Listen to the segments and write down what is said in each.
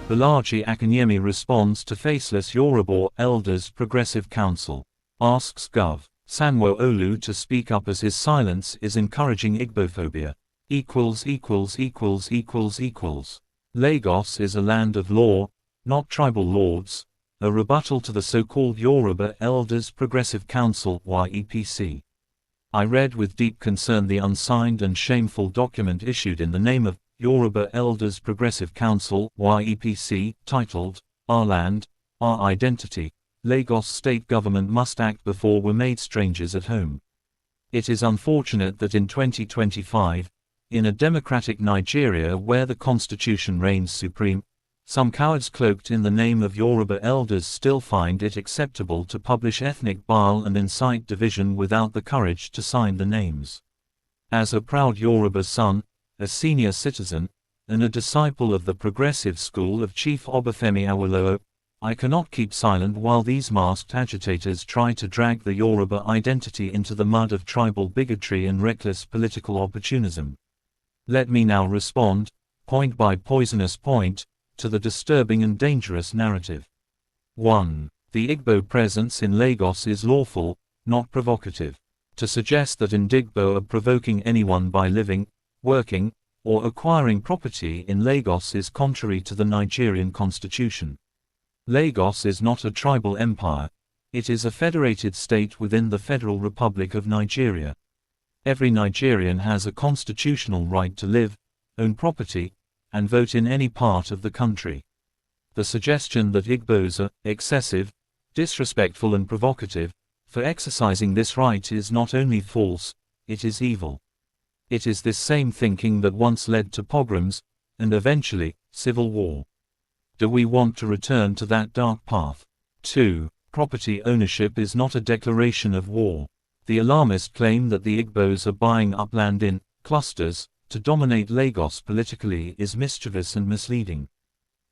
Bolaji Akinyemi responds to Faceless Yoruba Elders Progressive Council. Asks Gov. Sanwo-Olu to speak up as his silence is encouraging Igbophobia. Lagos is a land of law, not tribal lords, a rebuttal to the so-called Yoruba Elders Progressive Council (YEPC). I read with deep concern the unsigned and shameful document issued in the name of Yoruba Elders Progressive Council (YEPC), titled, Our Land, Our Identity, Lagos State Government Must Act Before We're Made Strangers at Home. It is unfortunate that in 2025, in a democratic Nigeria where the constitution reigns supreme, some cowards cloaked in the name of Yoruba elders still find it acceptable to publish ethnic bile and incite division without the courage to sign the names. As a proud Yoruba son, a senior citizen, and a disciple of the progressive school of Chief Obafemi Awolowo, I cannot keep silent while these masked agitators try to drag the Yoruba identity into the mud of tribal bigotry and reckless political opportunism. Let me now respond, point by poisonous point, to the disturbing and dangerous narrative. 1. The Igbo presence in Lagos is lawful, not provocative. To suggest that Indigbo are provoking anyone by living, working, or acquiring property in Lagos is contrary to the Nigerian constitution. Lagos is not a tribal empire, it is a federated state within the Federal Republic of Nigeria. Every Nigerian has a constitutional right to live, own property, and vote in any part of the country. The suggestion that Igbos are excessive, disrespectful and provocative for exercising this right is not only false, it is evil. It is this same thinking that once led to pogroms, and eventually, civil war. Do we want to return to that dark path? 2. Property ownership is not a declaration of war. The alarmist claim that the Igbos are buying up land in clusters to dominate Lagos politically is mischievous and misleading.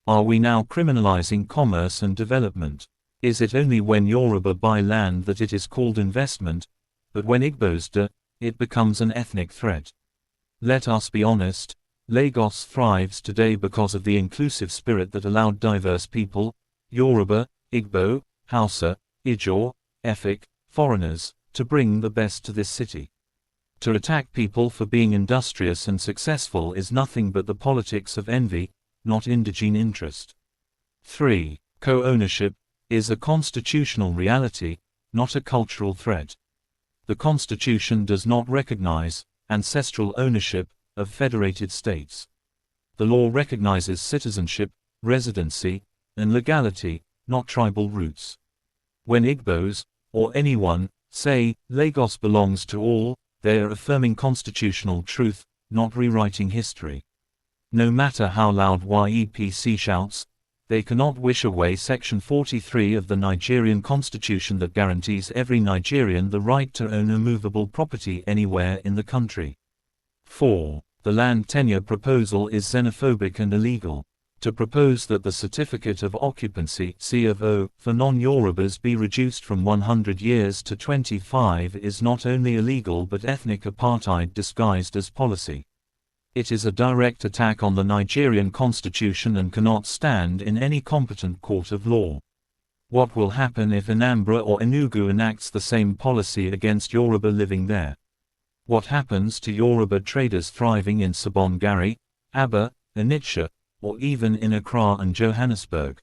Are we now criminalizing commerce and development? Is it only when Yoruba buy land that it is called investment, but when Igbos do, it becomes an ethnic threat? Let us be honest, Lagos thrives today because of the inclusive spirit that allowed diverse people, Yoruba, Igbo, Hausa, Ijaw, Efik, foreigners, to bring the best to this city. To attack people for being industrious and successful is nothing but the politics of envy, not indigene interest. 3. Co-ownership is a constitutional reality, not a cultural threat. The Constitution does not recognize ancestral ownership of federated states. The law recognizes citizenship, residency, and legality, not tribal roots. When Igbos, or anyone, say, Lagos belongs to all, they are affirming constitutional truth, not rewriting history. No matter how loud YEPC shouts, they cannot wish away Section 43 of the Nigerian Constitution that guarantees every Nigerian the right to own immovable property anywhere in the country. 4. The land tenure proposal is xenophobic and illegal. To propose that the certificate of occupancy (C of O) for non-Yorubas be reduced from 100 years to 25 is not only illegal but ethnic apartheid disguised as policy. It is a direct attack on the Nigerian constitution and cannot stand in any competent court of law. What will happen if Anambra or Enugu enacts the same policy against Yoruba living there? What happens to Yoruba traders thriving in Sabongari, Aba, Onitsha, or even in Accra and Johannesburg?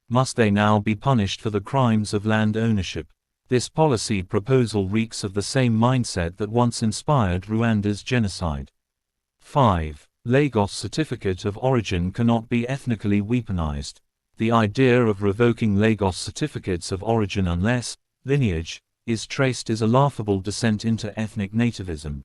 Must they now be punished for the crimes of land ownership? This policy proposal reeks of the same mindset that once inspired Rwanda's genocide. 5. Lagos Certificate of Origin cannot be ethnically weaponized. The idea of revoking Lagos certificates of origin unless lineage is traced is a laughable descent into ethnic nativism.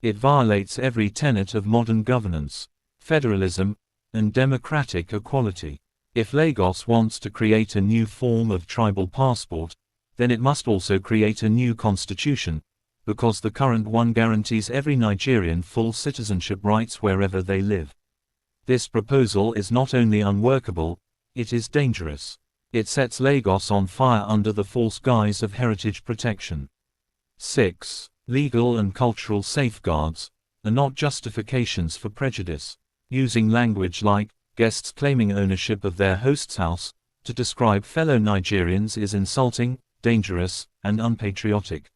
It violates every tenet of modern governance, federalism, and democratic equality. If Lagos wants to create a new form of tribal passport, then it must also create a new constitution, because the current one guarantees every Nigerian full citizenship rights wherever they live. This proposal is not only unworkable, it is dangerous. It sets Lagos on fire under the false guise of heritage protection. 6. Legal and cultural safeguards are not justifications for prejudice. Using language like guests claiming ownership of their host's house, to describe fellow Nigerians is insulting, dangerous, and unpatriotic.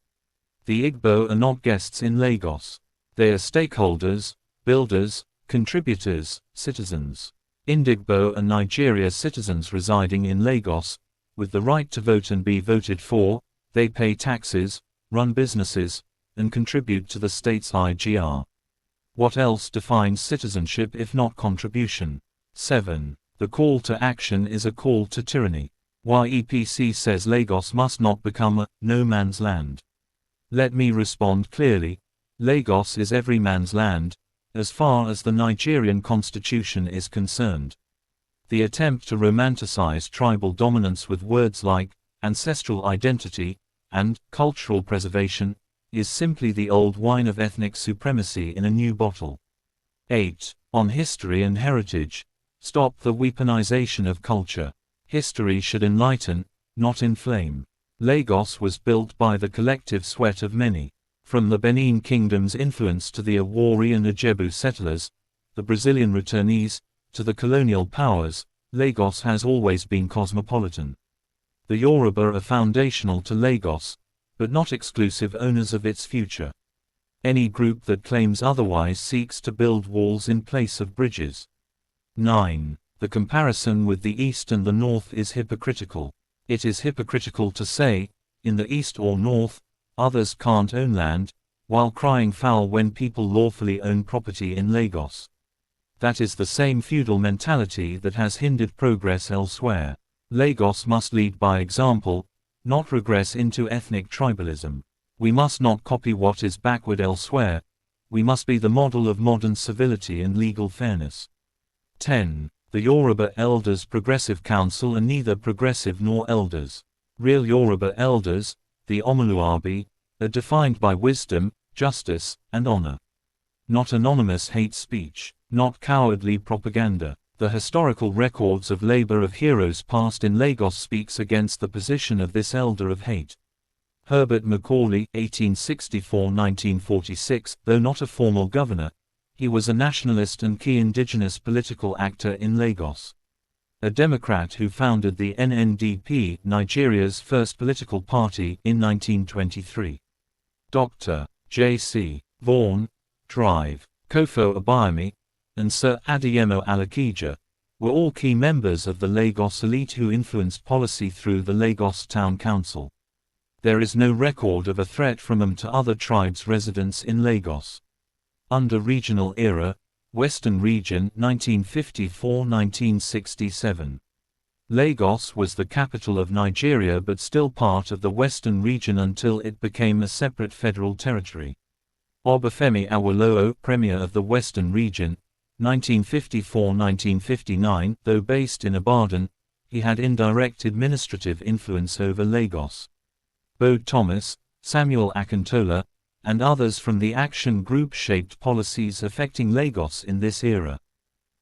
The Igbo are not guests in Lagos. They are stakeholders, builders, contributors, citizens. Indigbo are Nigeria citizens residing in Lagos, with the right to vote and be voted for. They pay taxes, run businesses, and contribute to the state's IGR. What else defines citizenship if not contribution? 7. The call to action is a call to tyranny. YEPC says Lagos must not become a no man's land. Let me respond clearly. Lagos is every man's land, as far as the Nigerian constitution is concerned. The attempt to romanticize tribal dominance with words like ancestral identity and cultural preservation is simply the old wine of ethnic supremacy in a new bottle. 8. On history and heritage. Stop the weaponization of culture. History should enlighten, not inflame. Lagos was built by the collective sweat of many. From the Benin Kingdom's influence to the Awari and Ijebu settlers, the Brazilian returnees, to the colonial powers, Lagos has always been cosmopolitan. The Yoruba are foundational to Lagos, but not exclusive owners of its future. Any group that claims otherwise seeks to build walls in place of bridges. 9. The comparison with the East and the North is hypocritical. It is hypocritical to say, in the East or North, others can't own land, while crying foul when people lawfully own property in Lagos. That is the same feudal mentality that has hindered progress elsewhere. Lagos must lead by example, not regress into ethnic tribalism. We must not copy what is backward elsewhere. We must be the model of modern civility and legal fairness. 10. The Yoruba Elders Progressive Council are neither progressive nor elders. Real Yoruba elders, the Omoluabi, are defined by wisdom, justice, and honor. Not anonymous hate speech, not cowardly propaganda. The historical records of labor of heroes past in Lagos speaks against the position of this elder of hate. Herbert Macaulay, 1864–1946, though not a formal governor, he was a nationalist and key indigenous political actor in Lagos. A Democrat who founded the NNDP, Nigeria's first political party, in 1923. Dr. J.C. Vaughan, Drive, Kofo Abayemi, and Sir Adeyemo Alakija were all key members of the Lagos elite who influenced policy through the Lagos Town Council. There is no record of a threat from them to other tribes' residents in Lagos. Under regional era, Western Region 1954–1967. Lagos was the capital of Nigeria but still part of the Western Region until it became a separate federal territory. Obafemi Awolowo, Premier of the Western Region, 1954–1959, though based in Ibadan, he had indirect administrative influence over Lagos. Bode Thomas, Samuel Akintola, and others from the Action Group shaped policies affecting Lagos in this era.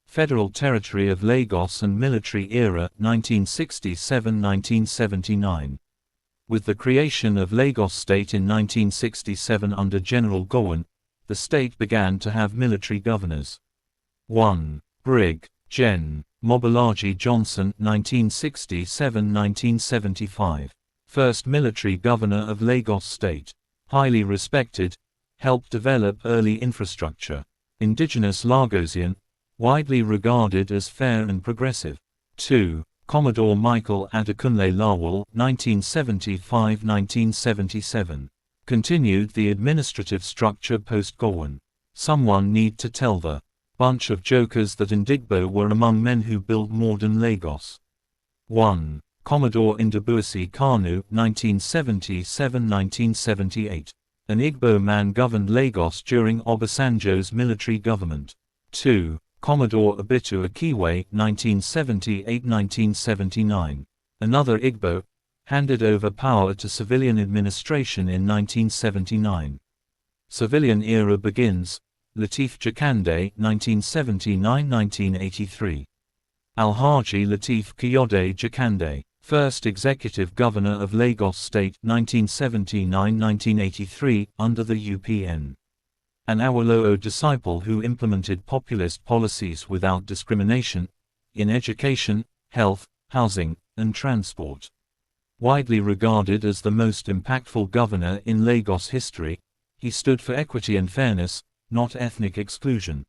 Federal Territory of Lagos and Military Era, 1967–1979. With the creation of Lagos State in 1967 under General Gowon, the state began to have military governors. 1. Brig. Gen. Mobolaji Johnson, 1967–1975. First military governor of Lagos State. Highly respected, helped develop early infrastructure. Indigenous Lagosian, widely regarded as fair and progressive. 2. Commodore Michael Adekunle Lawal, 1975–1977. Continued the administrative structure post-Gowon. Someone need to tell the bunch of jokers that Indigbo were among men who built modern Lagos. 1. Commodore Ndabuisi Kanu, 1977–1978. An Igbo man governed Lagos during Obasanjo's military government. 2. Commodore Abitu Akiwe, 1978–1979. Another Igbo, handed over power to civilian administration in 1979. Civilian era begins. Lateef Jakande, 1979–1983. Alhaji Lateef Kayode Jakande, first executive governor of Lagos State, 1979–1983, under the UPN. An Awolowo disciple who implemented populist policies without discrimination, in education, health, housing, and transport. Widely regarded as the most impactful governor in Lagos history, he stood for equity and fairness, not ethnic exclusion.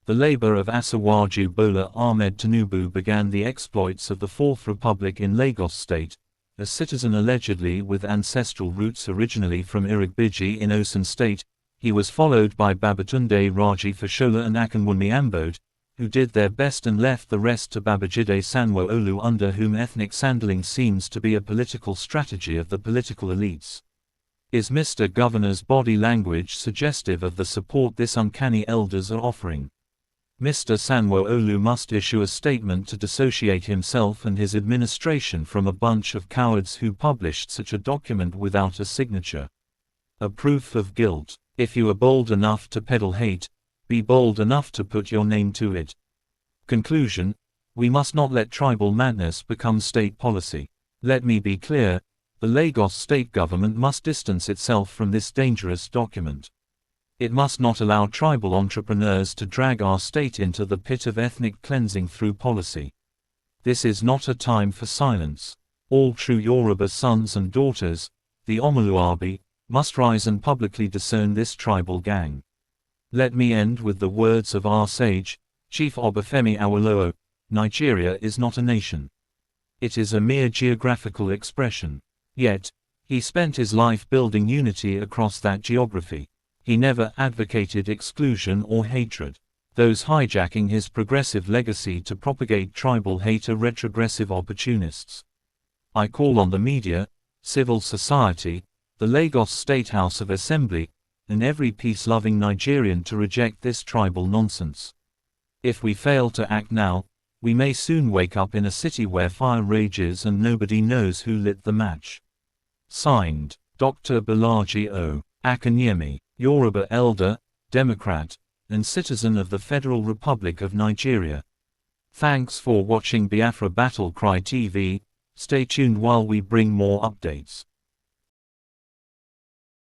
The labor of Asiwaju Bola Ahmed Tinubu began the exploits of the Fourth Republic in Lagos State, a citizen allegedly with ancestral roots originally from Irigbiji in Osun State. He was followed by Babatunde Raji Fashola and Akinwunmi Ambode, who did their best and left the rest to Babajide Sanwo-Olu, under whom ethnic sandling seems to be a political strategy of the political elites. Is Mr. Governor's body language suggestive of the support this uncanny elders are offering? Mr. Sanwo-Olu must issue a statement to dissociate himself and his administration from a bunch of cowards who published such a document without a signature. A proof of guilt. If you are bold enough to peddle hate, be bold enough to put your name to it. Conclusion: we must not let tribal madness become state policy. Let me be clear, the Lagos state government must distance itself from this dangerous document. It must not allow tribal entrepreneurs to drag our state into the pit of ethnic cleansing through policy. This is not a time for silence. All true Yoruba sons and daughters, the Omoluabi, must rise and publicly discern this tribal gang. Let me end with the words of our sage, Chief Obafemi Awolowo: Nigeria is not a nation. It is a mere geographical expression. Yet, he spent his life building unity across that geography. He never advocated exclusion or hatred. Those hijacking his progressive legacy to propagate tribal hate are retrogressive opportunists. I call on the media, civil society, the Lagos State House of Assembly, and every peace-loving Nigerian to reject this tribal nonsense. If we fail to act now, we may soon wake up in a city where fire rages and nobody knows who lit the match. Signed, Dr. Bolaji Akinyemi, Yoruba elder, Democrat, and citizen of the Federal Republic of Nigeria. Thanks for watching Biafra Battle Cry TV. Stay tuned while we bring more updates.